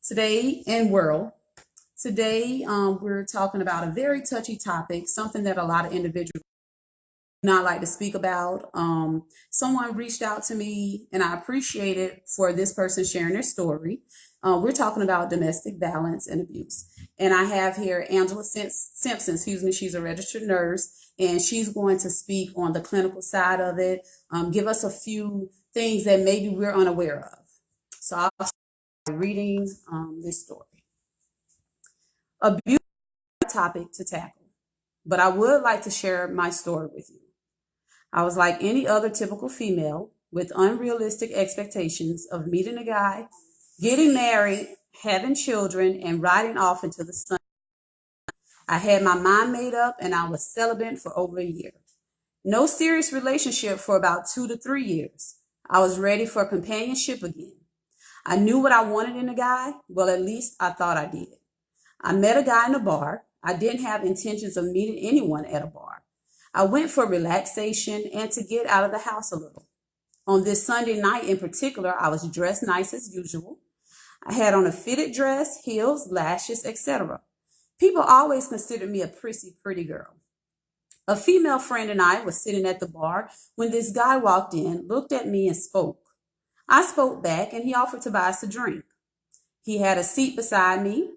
Today in world. Today, we're talking about a very touchy topic, something that a lot of individuals do not like to speak about. Someone reached out to me, and I appreciate it for this person sharing their story. We're talking about domestic violence and abuse, and I have here Angela Simpson. Excuse me, she's a registered nurse, and she's going to speak on the clinical side of it. Give us a few things that maybe we're unaware of. So I'll start reading this story. Abuse is a topic to tackle, but I would like to share my story with you. I was like any other typical female with unrealistic expectations of meeting a guy, getting married, having children, and riding off into the sun. I had my mind made up and I was celibate for over a year. No serious relationship for about 2 to 3 years. I was ready for companionship again. I knew what I wanted in a guy. Well, at least I thought I did. I met a guy in a bar. I didn't have intentions of meeting anyone at a bar. I went for relaxation and to get out of the house a little. On this Sunday night in particular, I was dressed nice as usual. I had on a fitted dress, heels, lashes, etc. People always considered me a prissy, pretty girl. A female friend and I was sitting at the bar when this guy walked in, looked at me, and spoke. I spoke back, and he offered to buy us a drink. He had a seat beside me.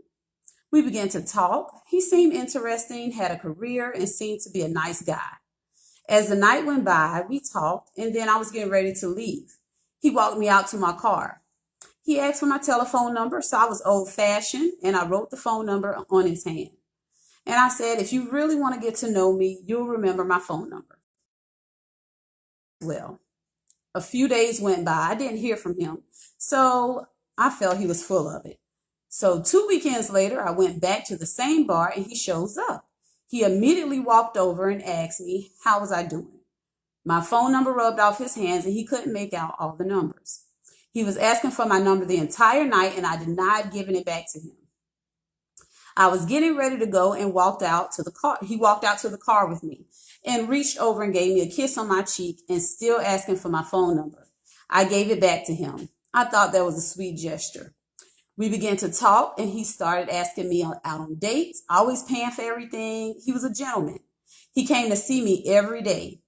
We began to talk. He seemed interesting, had a career, and seemed to be a nice guy. As the night went by, we talked, and then I was getting ready to leave. He walked me out to my car. He asked for my telephone number, so I was old-fashioned, and I wrote the phone number on his hand. And I said, if you really want to get to know me, you'll remember my phone number. Well, a few days went by. I didn't hear from him, so I felt he was full of it. So 2 weekends later, I went back to the same bar and he shows up. He immediately walked over and asked me, how was I doing? My phone number rubbed off his hands and he couldn't make out all the numbers. He was asking for my number the entire night and I denied giving it back to him. I was getting ready to go and walked out to the car. He walked out to the car with me and reached over and gave me a kiss on my cheek and still asking for my phone number. I gave it back to him. I thought that was a sweet gesture. We began to talk and he started asking me out on dates, always paying for everything. He was a gentleman. He came to see me every day.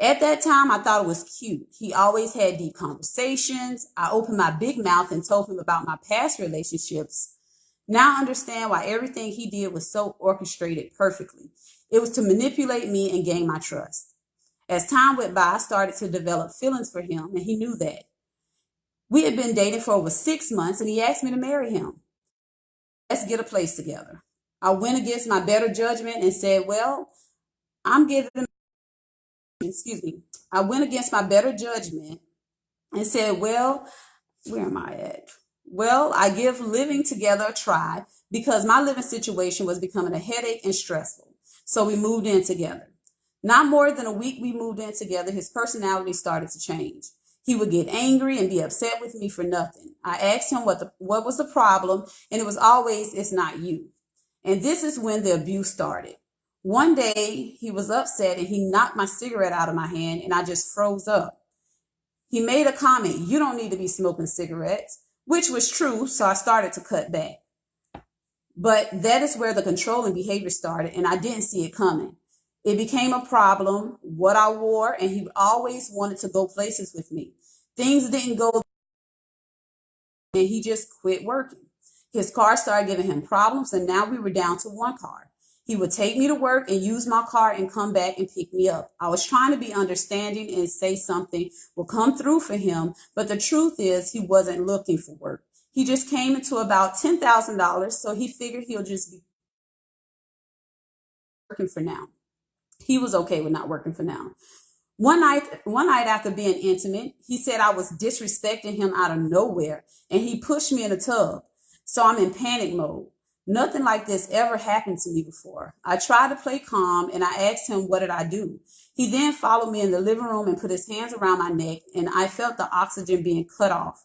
At that time, I thought it was cute. He always had deep conversations. I opened my big mouth and told him about my past relationships. Now I understand why everything he did was so orchestrated perfectly. It was to manipulate me and gain my trust. As time went by, I started to develop feelings for him and he knew that. We had been dating for over 6 months and he asked me to marry him. Let's get a place together. I went against my better judgment and said, well, I'm giving, excuse me. I went against my better judgment and said, well, where am I at? Well, I give living together a try because my living situation was becoming a headache and stressful. So we moved in together. Not more than a week we moved in together, his personality started to change. He would get angry and be upset with me for nothing. I asked him what was the problem, and it was always, it's not you. And this is when the abuse started. One day, he was upset and he knocked my cigarette out of my hand, and I just froze up. He made a comment, you don't need to be smoking cigarettes, which was true, so I started to cut back. But that is where the controlling behavior started, and I didn't see it coming. It became a problem, what I wore, and he always wanted to go places with me. Things didn't go, and he just quit working. His car started giving him problems, and now we were down to one car. He would take me to work and use my car and come back and pick me up. I was trying to be understanding and say something will come through for him, but the truth is he wasn't looking for work. He just came into about $10,000, so he figured he'll just be working for now. He was okay with not working for now. One night after being intimate, he said I was disrespecting him out of nowhere and he pushed me in a tub. So I'm in panic mode. Nothing like this ever happened to me before. I tried to play calm and I asked him, what did I do? He then followed me in the living room and put his hands around my neck and I felt the oxygen being cut off.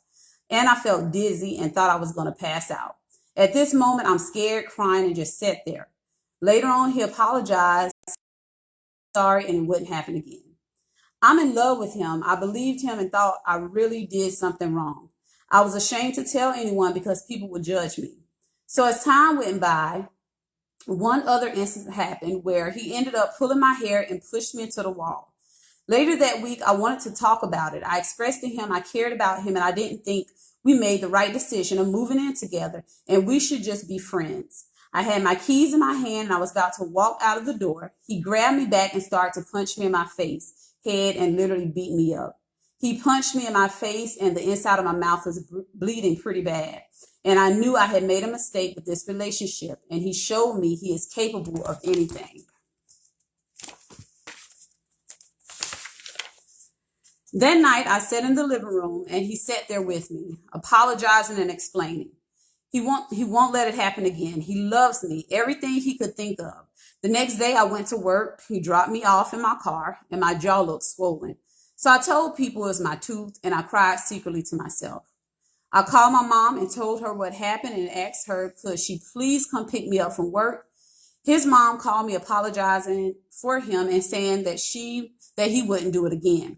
And I felt dizzy and thought I was going to pass out. At this moment, I'm scared, crying, and just sat there. Later on, he apologized, sorry, and it wouldn't happen again. I'm in love with him. I believed him and thought I really did something wrong. I was ashamed to tell anyone because people would judge me. So as time went by, one other incident happened where he ended up pulling my hair and pushed me into the wall. Later that week, I wanted to talk about it. I expressed to him I cared about him and I didn't think we made the right decision of moving in together and we should just be friends. I had my keys in my hand and I was about to walk out of the door. He grabbed me back and started to punch me in my face, head, and literally beat me up. He punched me in my face and the inside of my mouth was bleeding pretty bad. And I knew I had made a mistake with this relationship, and he showed me he is capable of anything. That night, I sat in the living room, and he sat there with me, apologizing and explaining. He won't let it happen again. He loves me, everything he could think of. The next day, I went to work. He dropped me off in my car, and my jaw looked swollen. So I told people it was my tooth, and I cried secretly to myself. I called my mom and told her what happened and asked her, could she please come pick me up from work? His mom called me apologizing for him and saying that he wouldn't do it again.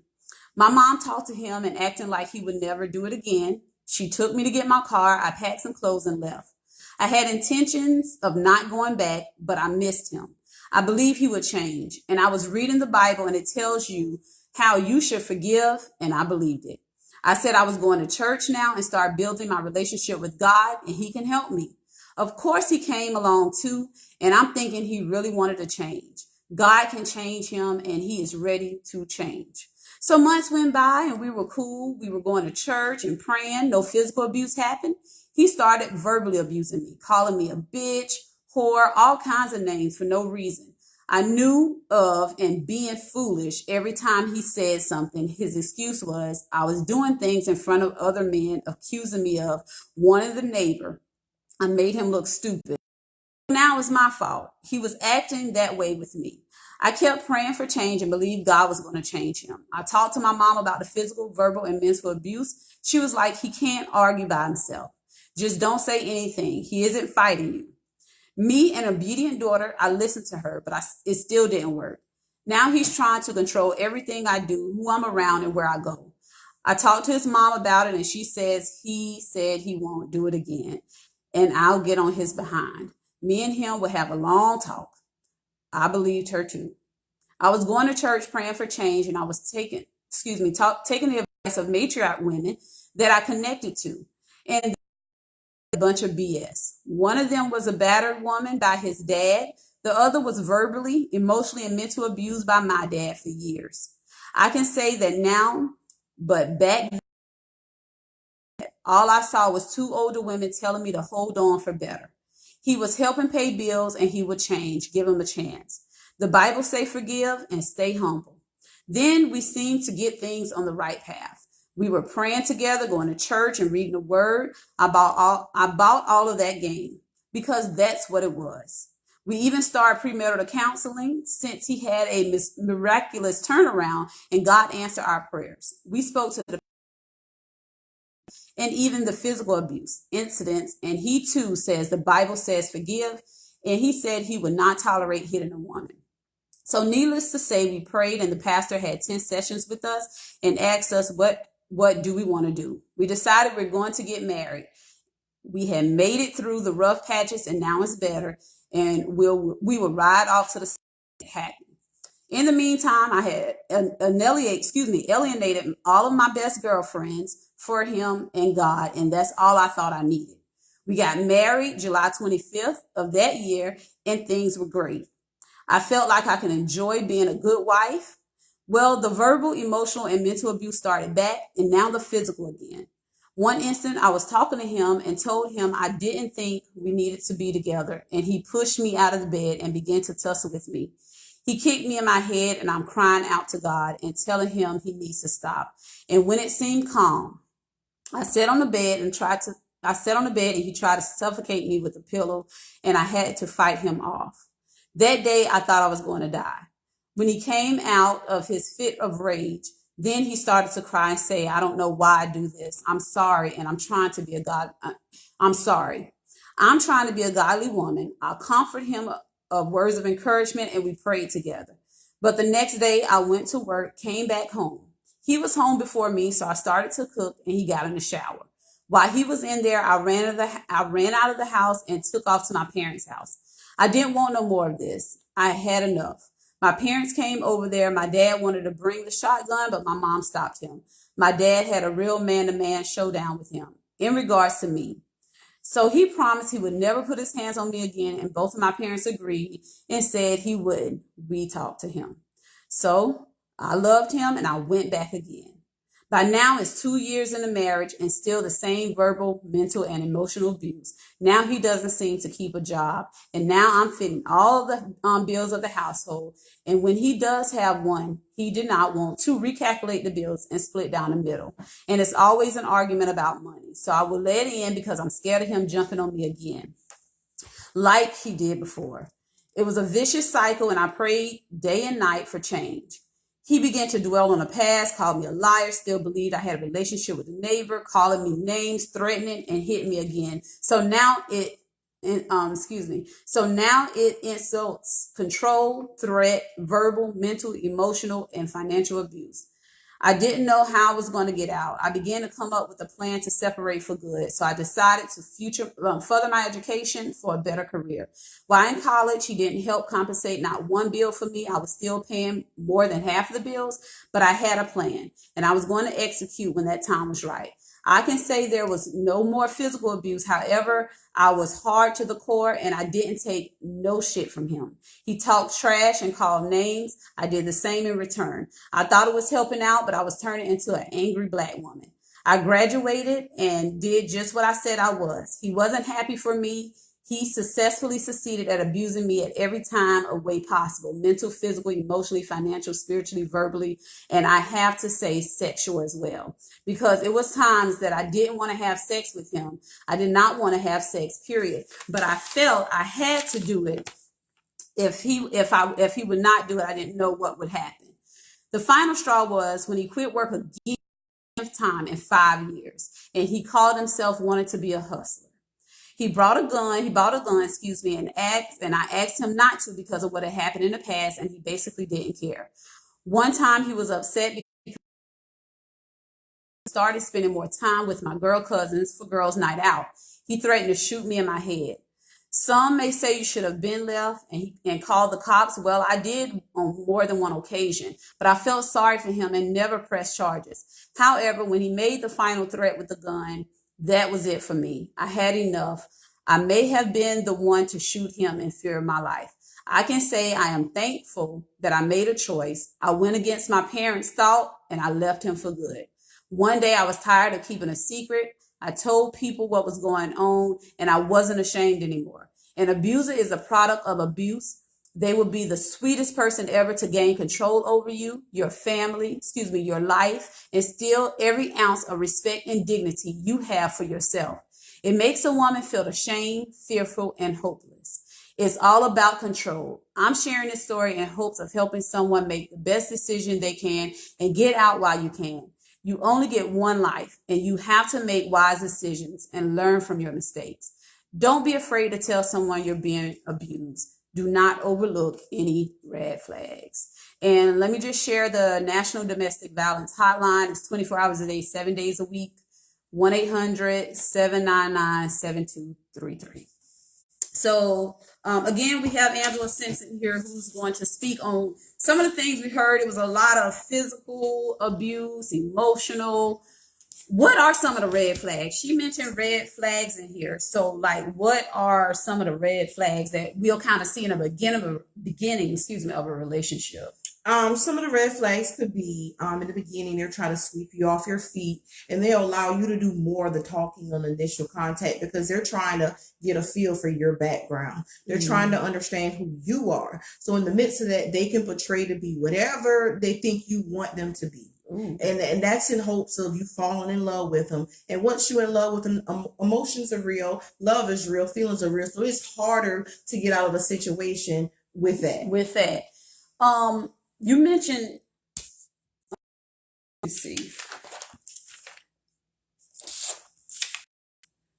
My mom talked to him and acting like he would never do it again. She took me to get my car. I packed some clothes and left. I had intentions of not going back, but I missed him. I believe he would change. And I was reading the Bible and it tells you how you should forgive, and I believed it. I said I was going to church now and start building my relationship with God, and he can help me. Of course, he came along too, and I'm thinking he really wanted to change. God can change him, and he is ready to change. So months went by, and we were cool. We were going to church and praying. No physical abuse happened. He started verbally abusing me, calling me a bitch, whore, all kinds of names for no reason. I knew of and being foolish every time he said something. His excuse was I was doing things in front of other men, accusing me of wanting the neighbor. I made him look stupid. Now it's my fault. He was acting that way with me. I kept praying for change and believed God was going to change him. I talked to my mom about the physical, verbal, and mental abuse. She was like, he can't argue by himself. Just don't say anything. He isn't fighting you. Me, an obedient daughter, I listened to her, but it still didn't work. Now he's trying to control everything I do, who I'm around, and where I go. I talked to his mom about it, and she says he said he won't do it again, and I'll get on his behind. Me and him will have a long talk. I believed her too. I was going to church praying for change, and I was taking the advice of matriarch women that I connected to. And a bunch of BS. One of them was a battered woman by his dad. The other was verbally, emotionally, and mentally abused by my dad for years. I can say that now, but back then, all I saw was two older women telling me to hold on for better. He was helping pay bills and he would change. Give him a chance. The Bible say forgive and stay humble. Then we seemed to get things on the right path. We were praying together, going to church and reading the word. I bought all of that game because that's what it was. We even started premarital counseling since he had a miraculous turnaround and God answered our prayers. We spoke to the and even the physical abuse incidents. And he too says the Bible says forgive. And he said he would not tolerate hitting a woman. So needless to say, we prayed and the pastor had 10 sessions with us and asked us what do we want to do? We decided we're going to get married. We had made it through the rough patches and now it's better. And we will ride off to the happy. In the meantime, I had alienated all of my best girlfriends for him and God. And that's all I thought I needed. We got married July 25th of that year and things were great. I felt like I could enjoy being a good wife. Well, the verbal, emotional, and mental abuse started back, and now the physical again. One instant, I was talking to him and told him I didn't think we needed to be together, and he pushed me out of the bed and began to tussle with me. He kicked me in my head, and I'm crying out to God and telling him he needs to stop. And when it seemed calm, I sat on the bed and he tried to suffocate me with a pillow, and I had to fight him off. That day, I thought I was going to die. When he came out of his fit of rage, then he started to cry and say, I don't know why I do this. I'm sorry. And I'm trying to be I'm sorry. I'm trying to be a godly woman. I'll comfort him of words of encouragement and we prayed together. But the next day I went to work, came back home. He was home before me. So I started to cook and he got in the shower. While he was in there, I ran out of the house and took off to my parents' house. I didn't want no more of this. I had enough. My parents came over there. My dad wanted to bring the shotgun, but my mom stopped him. My dad had a real man-to-man showdown with him in regards to me. So he promised he would never put his hands on me again, and both of my parents agreed and said he would. We talked to him. So I loved him and I went back again. By now, it's 2 years in the marriage and still the same verbal, mental, and emotional abuse. Now he doesn't seem to keep a job. And now I'm fitting all the bills of the household. And when he does have one, he did not want to recalculate the bills and split down the middle. And it's always an argument about money. So I will let it in because I'm scared of him jumping on me again, like he did before. It was a vicious cycle, and I prayed day and night for change. He began to dwell on the past, called me a liar, still believed I had a relationship with a neighbor, calling me names, threatening, and hit me again. So now it insults, control, threat, verbal, mental, emotional, and financial abuse. I didn't know how I was going to get out. I began to come up with a plan to separate for good. So I decided to further my education for a better career. While in college, he didn't help compensate not one bill for me. I was still paying more than half of the bills, but I had a plan and I was going to execute when that time was right. I can say there was no more physical abuse. However, I was hard to the core and I didn't take no shit from him. He talked trash and called names. I did the same in return. I thought it was helping out, but I was turning into an angry black woman. I graduated and did just what I said I was. He wasn't happy for me. He successfully succeeded at abusing me at every time a way possible: mental, physical, emotionally, financial, spiritually, verbally, and I have to say sexual as well. Because it was times that I didn't want to have sex with him. I did not want to have sex, period. But I felt I had to do it. If he would not do it, I didn't know what would happen. The final straw was when he quit work again, time in 5 years, and he called himself wanted to be a hustler. He bought a gun, and I asked him not to because of what had happened in the past, and he basically didn't care. One time he was upset because he started spending more time with my girl cousins for girls' night out. He threatened to shoot me in my head. Some may say you should have been left and called the cops. Well, I did on more than one occasion, but I felt sorry for him and never pressed charges. However, when he made the final threat with the gun, that was it for me. I had enough. I may have been the one to shoot him in fear of my life. I can say I am thankful that I made a choice. I went against my parents' thought and I left him for good. One day I was tired of keeping a secret. I told people what was going on and I wasn't ashamed anymore. An abuser is a product of abuse. They will be the sweetest person ever to gain control over you, your family, your life, and steal every ounce of respect and dignity you have for yourself. It makes a woman feel ashamed, fearful, and hopeless. It's all about control. I'm sharing this story in hopes of helping someone make the best decision they can and get out while you can. You only get one life, and you have to make wise decisions and learn from your mistakes. Don't be afraid to tell someone you're being abused. Do not overlook any red flags. And let me just share the National Domestic Violence Hotline. It's 24 hours a day, 7 days a week, 1-800-799-7233. So again, we have Angela Simpson here who's going to speak on some of the things we heard. It was a lot of physical abuse, emotional. What are some of the red flags? She mentioned red flags in here. So like, what are some of the red flags that we'll kind of see in the beginning of a relationship? Some of the red flags could be in the beginning, they're trying to sweep you off your feet and they'll allow you to do more of the talking on initial contact because they're trying to get a feel for your background. They're trying to understand who you are. So in the midst of that, they can portray to be whatever they think you want them to be. And that's in hopes of you falling in love with them. And once you're in love with them, emotions are real, love is real, feelings are real. So it's harder to get out of a situation with that. You mentioned, let's see.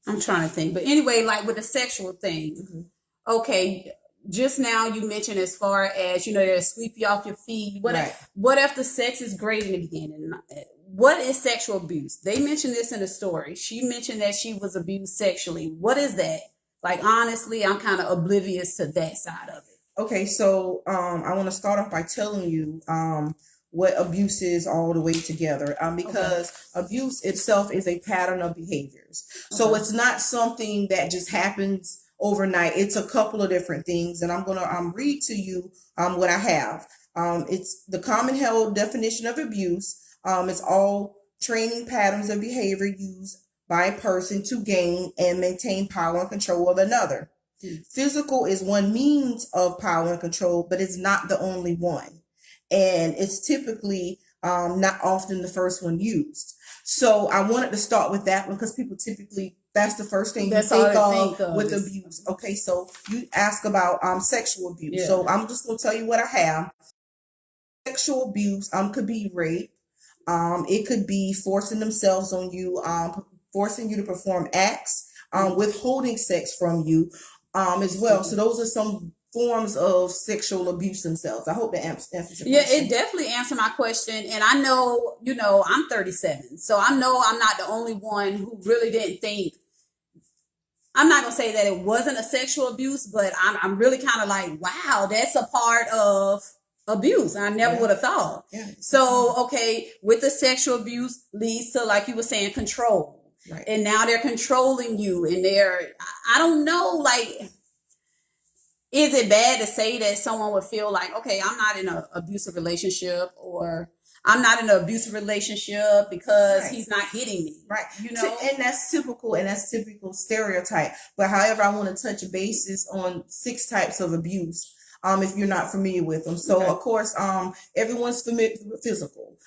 I'm trying to think. But anyway, like with the sexual thing, okay, just now you mentioned as far as, they'll sweep you off your feet. What if the sex is great in the beginning? what is sexual abuse? They mentioned this in the story. She mentioned that she was abused sexually. What is that? Like, honestly, I'm kind of oblivious to that side of it. Okay, so I want to start off by telling you what abuse is all the way together, because abuse itself is a pattern of behaviors. So Okay. it's not something that just happens overnight. It's a couple of different things, and I'm gonna read to you what I have. It's the common held definition of abuse. It's all training patterns of behavior used by a person to gain and maintain power and control of another. Physical is one means of power and control, but it's not the only one. And it's typically not often the first one used. So I wanted to start with that one because people typically, that's the first thing That's you all think they of think of with is- abuse. Okay, so you ask about sexual abuse. Yeah. So I'm just going to tell you what I have. Sexual abuse could be rape. It could be forcing themselves on you, forcing you to perform acts, withholding sex from you, as well. So those are some forms of sexual abuse themselves. I hope that answers your Yeah, question. it definitely answered my question. And I know, you know, I'm 37. So I know I'm not the only one who really didn't think. I'm not going to say that it wasn't a sexual abuse, but I'm really kind of like, wow, that's a part of abuse. I never Yeah. would have thought. Yeah. So, okay, with the sexual abuse leads to, like you were saying, control. Right. And now they're controlling you, and I don't know, like, is it bad to say that someone would feel like, okay, I'm not in an abusive relationship, or I'm not in an abusive relationship because Right. he's not hitting me? Right. You know? And that's typical stereotype. But however, I want to touch bases on 6 types of abuse. If you're not familiar with them. So Okay. of course, everyone's familiar with physical.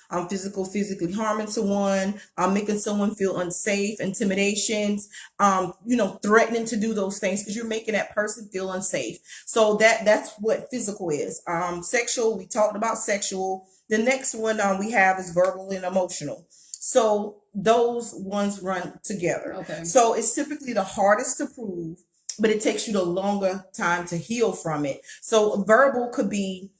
Physically harming someone, making someone feel unsafe, intimidations, threatening to do those things because you're making that person feel unsafe. So that's what physical is. Sexual, we talked about sexual. The next one we have is verbal and emotional. So those ones run together. Okay. So it's typically the hardest to prove, but it takes you the longer time to heal from it. So verbal could be,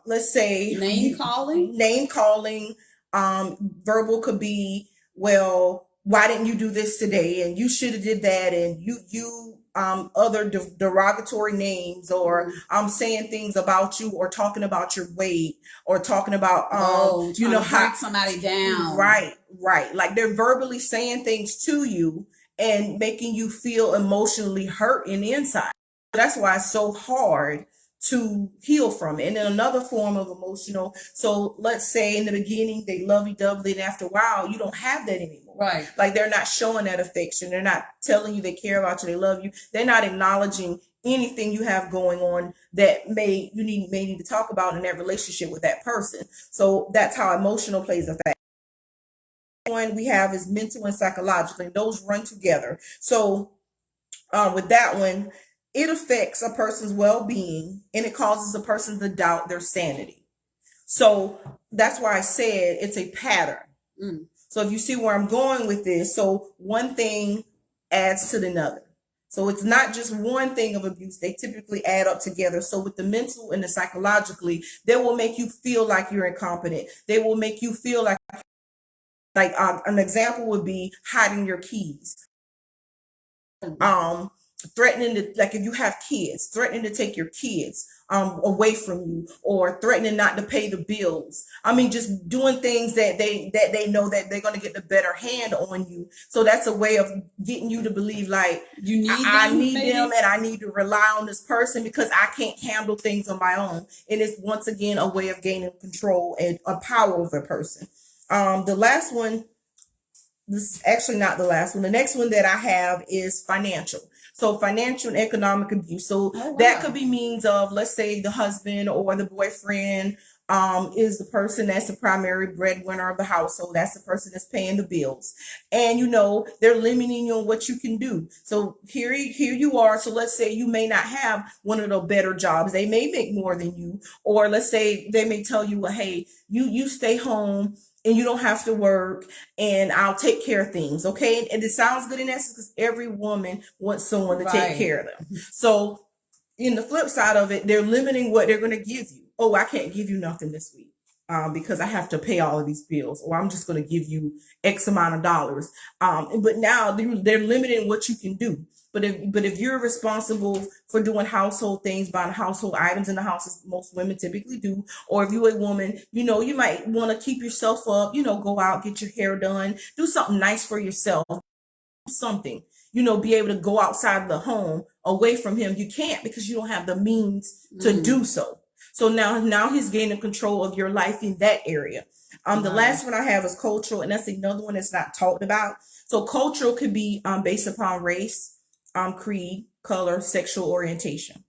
let's say Name calling. Verbal could be, well, why didn't you do this today? And you should have did that. And you other derogatory names, or saying things about you, or talking about your weight, or talking about break somebody down. Right. Like they're verbally saying things to you and making you feel emotionally hurt in the inside. That's why it's so hard to heal from it. And then another form of emotional. So let's say in the beginning they lovey-dovey, and after a while you don't have that anymore. Right. Like they're not showing that affection. They're not telling you they care about you, they love you. They're not acknowledging anything you have going on that may need to talk about in that relationship with that person. So that's how emotional plays a factor. One we have is mental and psychological, and those run together. So with that one, it affects a person's well-being, and it causes a person to doubt their sanity. So that's why I said it's a pattern. So if you see where I'm going with this, so one thing adds to another. So it's not just one thing of abuse. They typically add up together. So with the mental and the psychologically, they will make you feel like you're incompetent. They will make you feel like an example would be hiding your keys. Threatening to, like if you have kids, threatening to take your kids away from you, or threatening not to pay the bills. I mean, just doing things that they know that they're going to get the better hand on you. So that's a way of getting you to believe like You need I them, need maybe? them, and I need to rely on this person because I can't handle things on my own. And it's once again a way of gaining control and a power over a person. The last one, this is actually not the last one. The next one that I have is financial. So financial and economic abuse. So that could be means of, let's say the husband or the boyfriend is the person that's the primary breadwinner of the household. That's the person that's paying the bills. And they're limiting you on what you can do. So here you are. So let's say you may not have one of the better jobs. They may make more than you. Or let's say they may tell you, well, hey, you stay home and you don't have to work, and I'll take care of things. Okay. And it sounds good in essence because every woman wants someone to take care of them. So in the flip side of it, they're limiting what they're going to give you. Oh, I can't give you nothing this week. because I have to pay all of these bills, or I'm just going to give you X amount of dollars. But now they're limiting what you can do. But if you're responsible for doing household things, buying household items in the house, as most women typically do, or if you're a woman, you might want to keep yourself up, go out, get your hair done, do something nice for yourself, something, be able to go outside of the home away from him. You can't because you don't have the means to do so. So now he's gaining control of your life in that area. The Wow. last one I have is cultural, and that's another one that's not talked about. So cultural could be based upon race, creed, color, sexual orientation.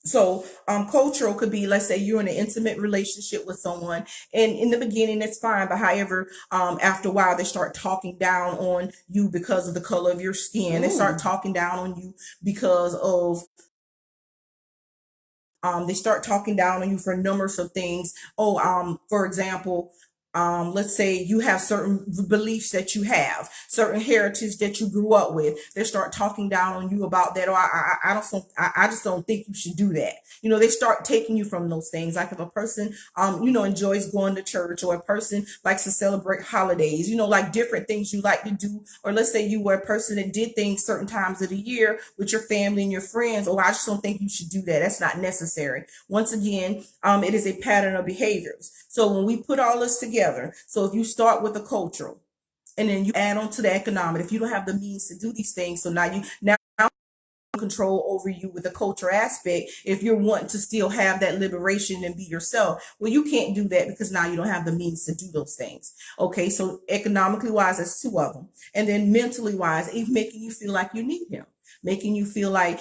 So cultural could be, let's say you're in an intimate relationship with someone, and in the beginning it's fine, but however, after a while they start talking down on you because of the color of your skin. They start Ooh. talking down on you because of they start talking down on you for numbers of things. Oh, for example, let's say you have certain beliefs that you have, certain heritage that you grew up with. They start talking down on you about that. Or I just don't think you should do that. They start taking you from those things. Like if a person, enjoys going to church, or a person likes to celebrate holidays, like different things you like to do. Or let's say you were a person that did things certain times of the year with your family and your friends. Oh, I just don't think you should do that. That's not necessary. Once again, it is a pattern of behaviors. So when we put all this together, so if you start with the cultural, and then you add on to the economic, if you don't have the means to do these things, so now control over you with the culture aspect. If you're wanting to still have that liberation and be yourself, well, you can't do that because now you don't have the means to do those things. Okay, so economically wise, that's two of them. And then mentally wise, even making you feel like you need him, making you feel like,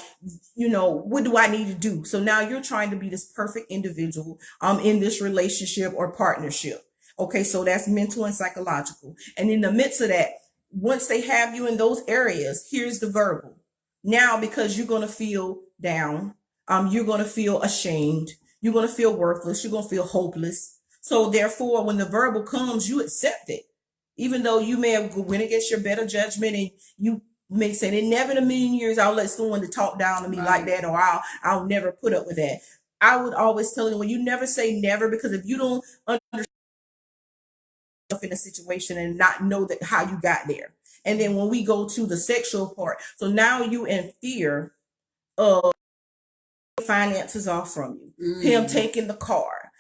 what do I need to do? So now you're trying to be this perfect individual in this relationship or partnership. Okay, so that's mental and psychological. And in the midst of that, once they have you in those areas, here's the verbal. Now, because you're going to feel down, you're going to feel ashamed, you're going to feel worthless, you're going to feel hopeless. So therefore, when the verbal comes, you accept it, even though you may have went against your better judgment, and you may say, "And never in a million years I'll let someone to talk down to me like that, or I'll never put up with that." I would always tell you, when you never say never, because if you don't understand in a situation and not know that how you got there. And then when we go to the sexual part, so now you in fear of finances off from you, him taking the car,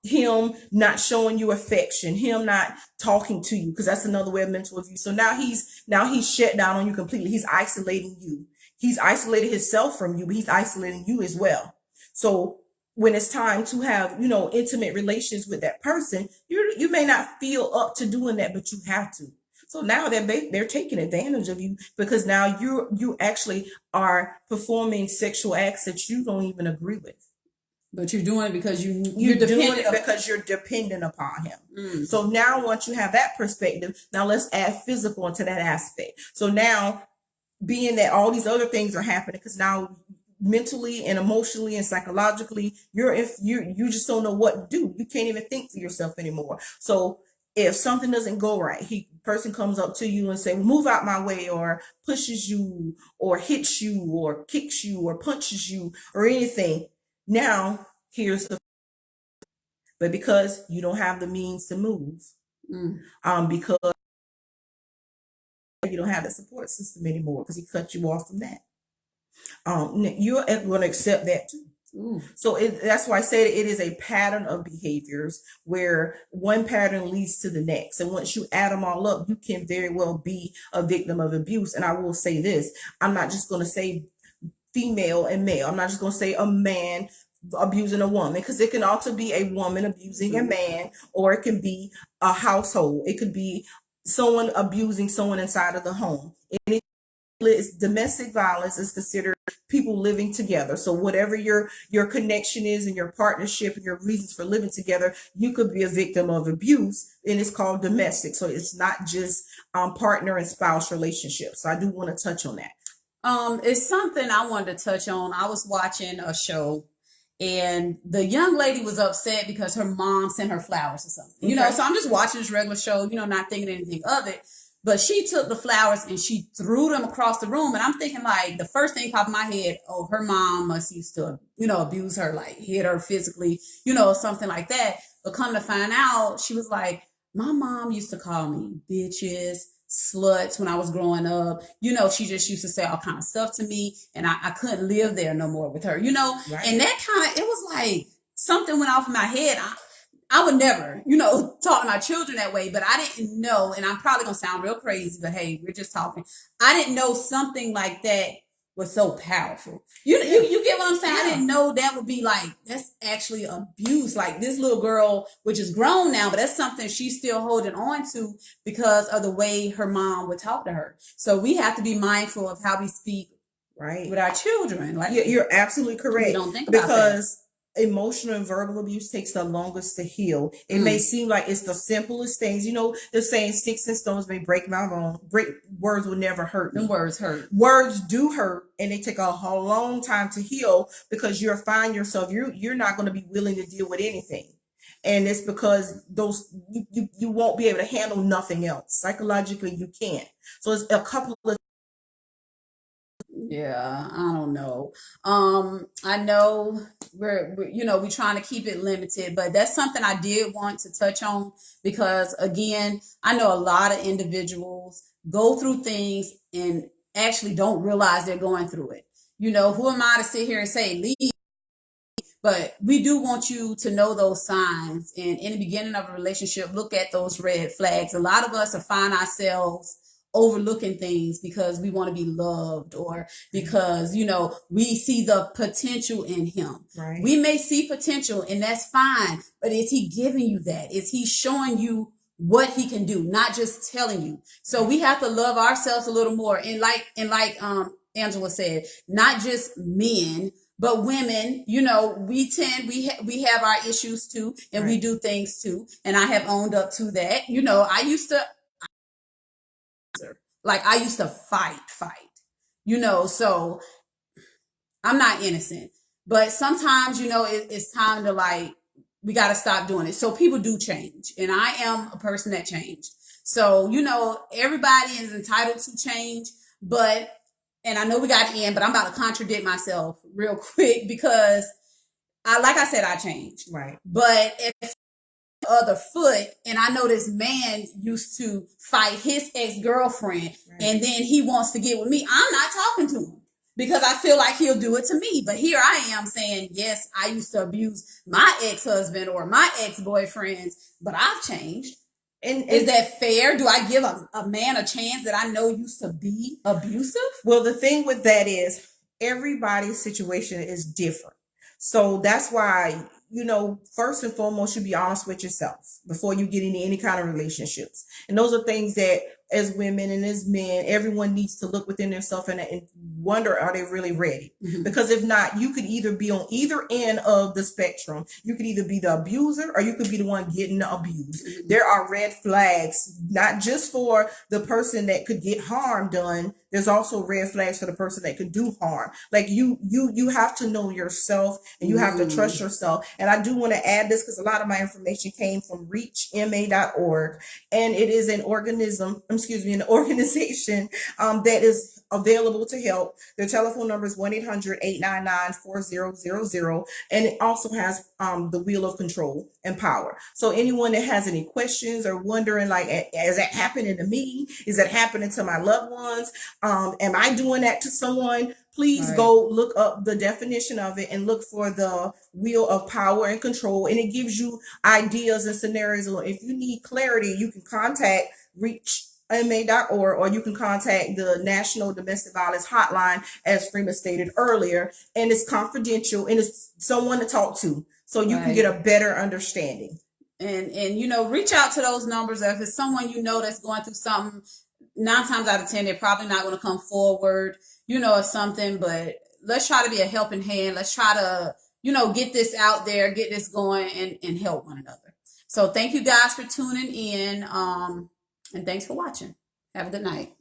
him not showing you affection, him not talking to you, because that's another way of mental abuse. So now he's shut down on you completely. He's isolating you. He's isolated himself from you, but he's isolating you as well. So when it's time to have, intimate relations with that person, you may not feel up to doing that, but you have to. So now they're taking advantage of you, because now you actually are performing sexual acts that you don't even agree with. But you're doing it because you're You're doing dependent it on. because you're dependent upon him. So now once you have that perspective, now let's add physical into that aspect. So now, being that all these other things are happening, because now mentally and emotionally and psychologically, you just don't know what to do. You can't even think for yourself anymore. So if something doesn't go right, person comes up to you and say, "Move out my way," or pushes you, or hits you, or kicks you, or punches you, or anything. Now here's the but because you don't have the means to move, because you don't have the support system anymore, because he cut you off from that. You're going to accept that too. So that's why I said it is a pattern of behaviors, where one pattern leads to the next. And once you add them all up, you can very well be a victim of abuse. And I will say this, I'm not just going to say female and male. I'm not just going to say a man abusing a woman, because it can also be a woman abusing a man, or it can be a household. It could be someone abusing someone inside of the home. Domestic violence is considered people living together. So whatever your connection is, and your partnership, and your reasons for living together, you could be a victim of abuse, and it's called domestic. So it's not just partner and spouse relationships. So I do want to touch on that. It's something I wanted to touch on. I was watching a show, and the young lady was upset because her mom sent her flowers or something. So I'm just watching this regular show, not thinking anything of it. But she took the flowers and she threw them across the room. And I'm thinking, like, the first thing popped in my head, oh, her mom must used to, abuse her, like hit her physically, something like that. But come to find out, she was like, my mom used to call me bitches, sluts when I was growing up. She just used to say all kind of stuff to me, and I couldn't live there no more with her, Right. and that kind of, it was like something went off in my head. I would never, talk to my children that way, but I didn't know, and I'm probably gonna sound real crazy, but hey, we're just talking. I didn't know something like that was so powerful. You get what I'm saying? Yeah. I didn't know that would be like, that's actually abuse. Like this little girl, which is grown now, but that's something she's still holding on to because of the way her mom would talk to her. So we have to be mindful of how we speak Right. with our children. Like You're absolutely correct. we don't think about that. Because emotional and verbal abuse takes the longest to heal. It may seem like it's the simplest things. The saying sticks and stones may break my bone. Words will never hurt me. Them words hurt. Words do hurt, and they take a whole long time to heal because you'll find yourself, you're not going to be willing to deal with anything. And it's because you won't be able to handle nothing else. Psychologically, you can't. So it's a couple of Yeah, I don't know. I know we're trying to keep it limited, but that's something I did want to touch on because again, I know a lot of individuals go through things and actually don't realize they're going through it. Who am I to sit here and say leave? But we do want you to know those signs. And in the beginning of a relationship, look at those red flags. A lot of us find ourselves overlooking things because we want to be loved or because, we see the potential in him. Right. We may see potential and that's fine, but is he giving you that? Is he showing you what he can do, not just telling you? So we have to love ourselves a little more. And like Angela said, not just men, but women, we have our issues too, and Right. we do things too. And I have owned up to that. I used to fight, so I'm not innocent, but sometimes, it's time to we got to stop doing it. So people do change, and I am a person that changed. So, everybody is entitled to change, and I know we got to end, but I'm about to contradict myself real quick because like I said, I changed. Right. But if other foot, and I know this man used to fight his ex-girlfriend, Right. and then he wants to get with me, I'm not talking to him because I feel like he'll do it to me. But here I am saying, yes, I used to abuse my ex-husband or my ex-boyfriends, but I've changed. And Is that fair? Do I give a man a chance that I know used to be abusive? well, the thing with that is everybody's situation is different. So that's why, first and foremost, you be honest with yourself before you get into any kind of relationships. And those are things that as women and as men, everyone needs to look within themselves and wonder, are they really ready? Mhm. Because if not, you could either be on either end of the spectrum. You could either be the abuser or you could be the one getting abused. Mhm. There are red flags, not just for the person that could get harm done. There's also red flags for the person that could do harm. Like you have to know yourself and you have to trust yourself. And I do want to add this because a lot of my information came from reachma.org, and it is an organization that is available to help. Their telephone number is 1-800-899-4000, and it also has the wheel of control and power. So anyone that has any questions or wondering, like, is that happening to me? Is that happening to my loved ones? Am I doing that to someone? Please Right. go look up the definition of it and look for the wheel of power and control, and it gives you ideas and scenarios. If you need clarity, you can contact reachma.org, or you can contact the National Domestic Violence Hotline, as Freema stated earlier, and it's confidential and it's someone to talk to so you can Right. get a better understanding. And reach out to those numbers. If it's someone that's going through something, 9 times out of 10 they're probably not going to come forward, or something. But let's try to be a helping hand. Let's try to get this out there, get this going, and help one another. So thank you guys for tuning in, and thanks for watching. Have a good night.